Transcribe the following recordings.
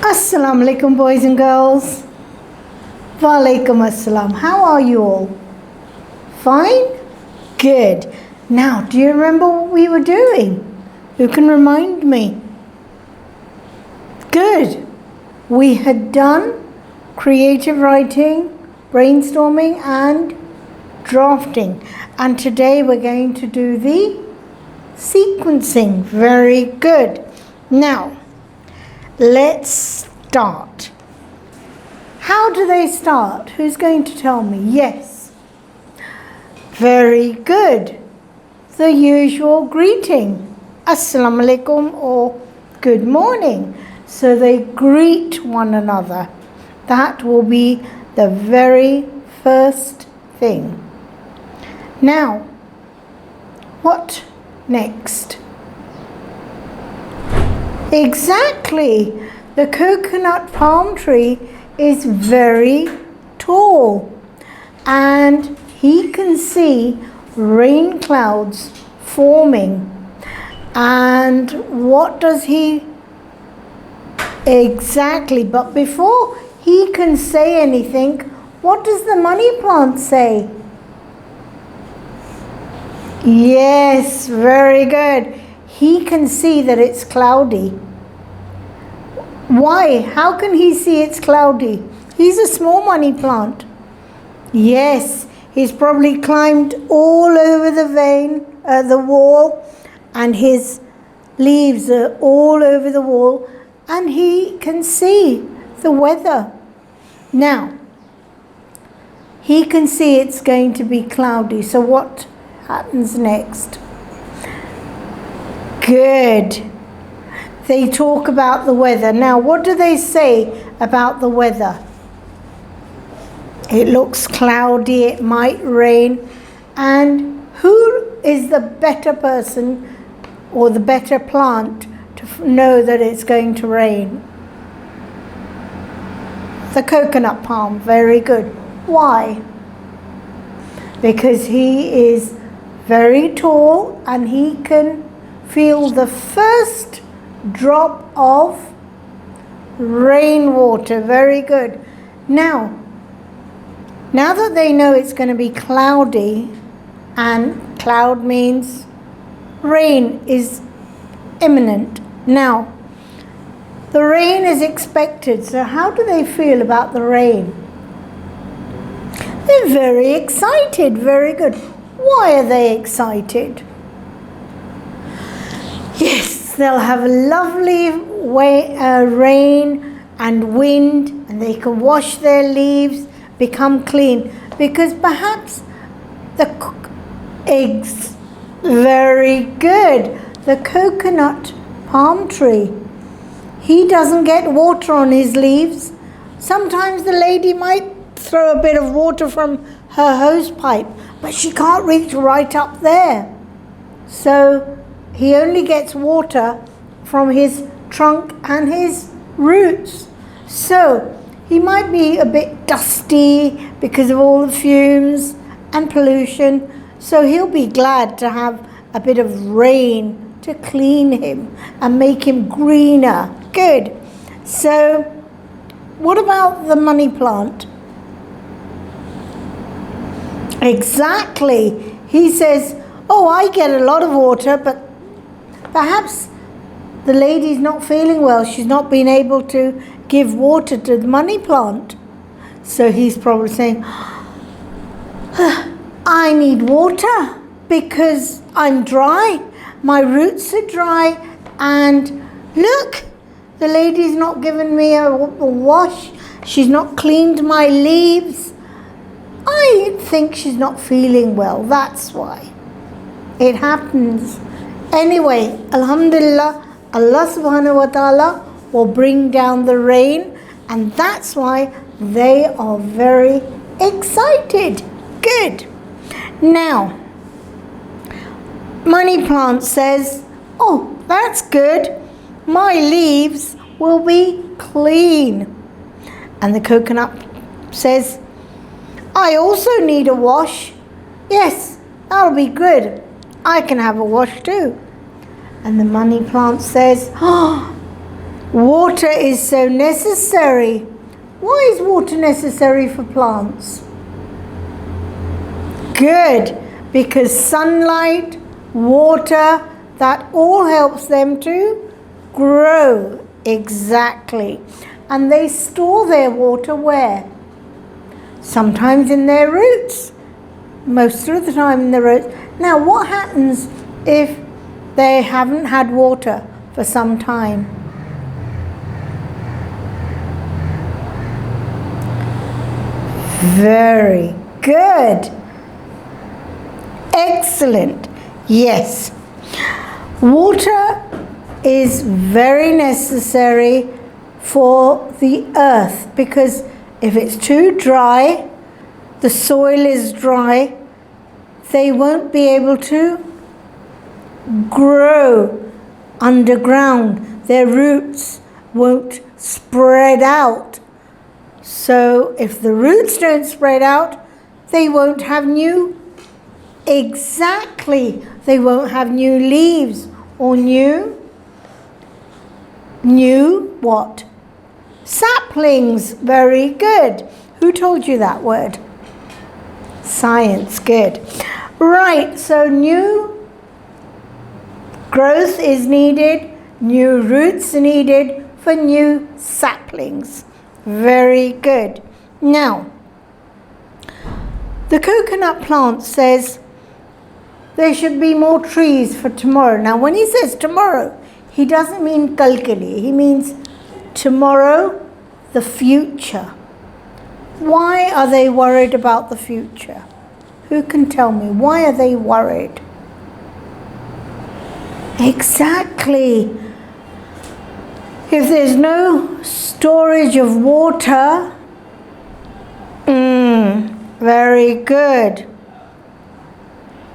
Assalamu alaikum, boys and girls. Wa alaikum assalam. How are you all? Fine? Good. Now, do you remember what we were doing? Who can remind me? Good. We had done creative writing, brainstorming, and drafting. And today we're going to do the sequencing. Very good. Now, let's start. How do they start? Who's going to tell me? Yes. Very good. The usual greeting. Assalamu alaikum or good morning. So they greet one another. That will be the very first thing. Now, what next? Exactly. The coconut palm tree is very tall and he can see rain clouds forming. And what does he exactly? But before he can say anything, what does the money plant say? Yes, very good. He can see that it's cloudy. Why? How can he see it's cloudy? He's a small money plant. Yes, he's probably climbed all over the wall, and his leaves are all over the wall, and he can see the weather. Now, he can see it's going to be cloudy. So what happens next? Good. They talk about the weather. Now, what do they say about the weather? It looks cloudy, it might rain. And who is the better person or the better plant to know that it's going to rain? The coconut palm. Very good. Why? Because he is very tall and he can feel the first drop of rainwater. Very good. Now that they know it's going to be cloudy, and cloud means rain is imminent. Now, the rain is expected. So how do they feel about the rain? They're very excited. Very good. Why are they excited? Yes, they'll have a lovely rain and wind, and they can wash their leaves, become clean, because perhaps the eggs. Very good. The coconut palm tree, he doesn't get water on his leaves. Sometimes the lady might throw a bit of water from her hose pipe, but she can't reach right up there. So he only gets water from his trunk and his roots. So he might be a bit dusty because of all the fumes and pollution. So he'll be glad to have a bit of rain to clean him and make him greener. Good. So what about the money plant? Exactly. He says, oh, I get a lot of water, but perhaps the lady's not feeling well. She's not been able to give water to the money plant. So he's probably saying, I need water because I'm dry. My roots are dry. And look, the lady's not given me a wash. She's not cleaned my leaves. I think she's not feeling well. That's why. It happens. Anyway, alhamdulillah, Allah subhanahu wa ta'ala will bring down the rain, and that's why they are very excited. Good. Now, money plant says, oh, that's good. My leaves will be clean. And the coconut says, I also need a wash. Yes, that'll be good. I can have a wash too. And the money plant says, oh, Water is so necessary. Why is water necessary for plants? Good, because sunlight, water, that all helps them to grow. Exactly. And they store their water where? Sometimes in their roots. Most of the time in the roots. Now, what happens if they haven't had water for some time? Very good. Excellent. Yes. Water is very necessary for the earth, because if it's too dry, the soil is dry, they won't be able to grow underground. Their roots won't spread out. So if the roots don't spread out, they won't have they won't have new leaves or new what? Saplings. Very good. Who told you that word? Science. Good. Right, so new growth is needed, new roots are needed for new saplings. Very good. Now, the coconut plant says there should be more trees for tomorrow. Now, when he says tomorrow, he doesn't mean kal ke liye. He means tomorrow, the future. Why are they worried about the future? Who can tell me? Why are they worried? Exactly. If there's no storage of water, very good.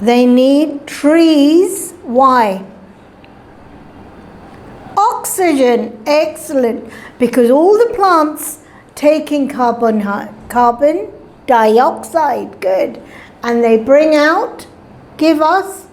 They need trees. Why? Oxygen. Excellent. Because all the plants taking carbon dioxide. Good. And they give us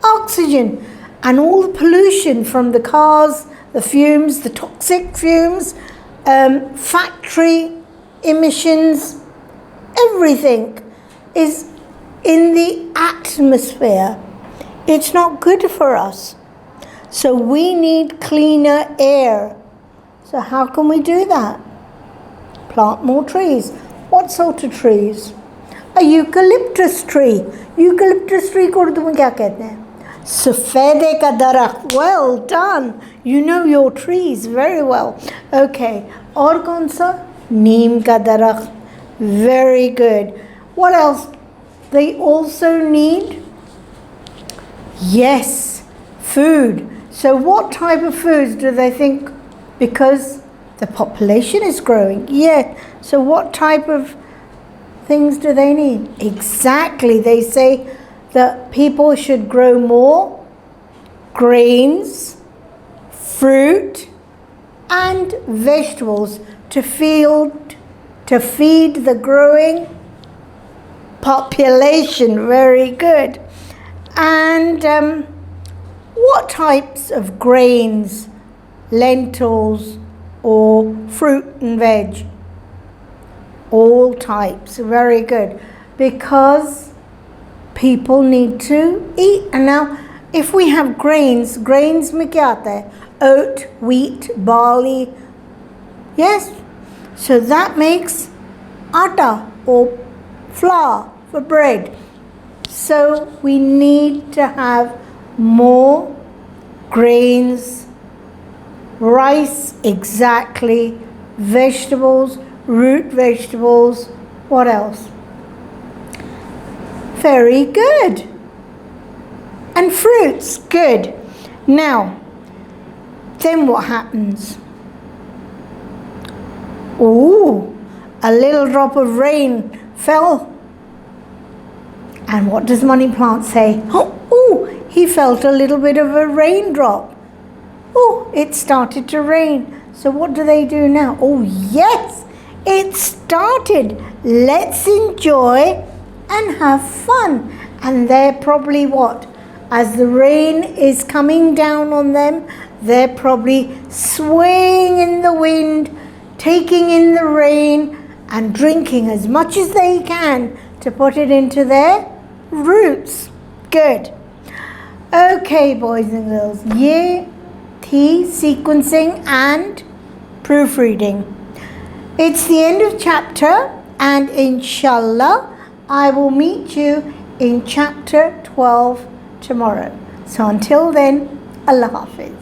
oxygen. And all the pollution from the cars, the fumes, the toxic fumes, factory emissions, everything is in the atmosphere. It's not good for us. So we need cleaner air. So how can we do that? Plant more trees. What sort of trees? A eucalyptus tree. Eucalyptus tree को उर्दू में क्या कहते हैं? सफेदे का दरख्त. Well done. You know your trees very well. Okay. और कौन सा? नीम का दरख्त. Very good. What else? They also need, yes, food. So what type of foods do they think? Because the population is growing. Yeah. So what type of things do they need? Exactly. They say that people should grow more grains, fruit, and vegetables to feed the growing population. Very good. And what types of grains, lentils, or fruit and veg? All types. Very good. Because people need to eat. And now, if we have grains में क्या आता है? Oat, wheat, barley. Yes? So that makes atta or flour for bread. So we need to have more grains, rice, exactly, vegetables, root vegetables. What else? Very good. And fruits. Good. Now, then what happens? Ooh, a little drop of rain fell. And what does money plant say? Oh, he felt a little bit of a raindrop. Oh, it started to rain. So what do they do now? Oh, yes, it started. Let's enjoy and have fun. And they're probably what? as the rain is coming down on them, they're probably swaying in the wind, taking in the rain and drinking as much as they can to put it into their roots. Good. Okay, boys and girls, Ye, Thi, sequencing and proofreading. It's the end of chapter, and inshallah I will meet you in chapter 12 tomorrow. So until then, Allah Hafiz.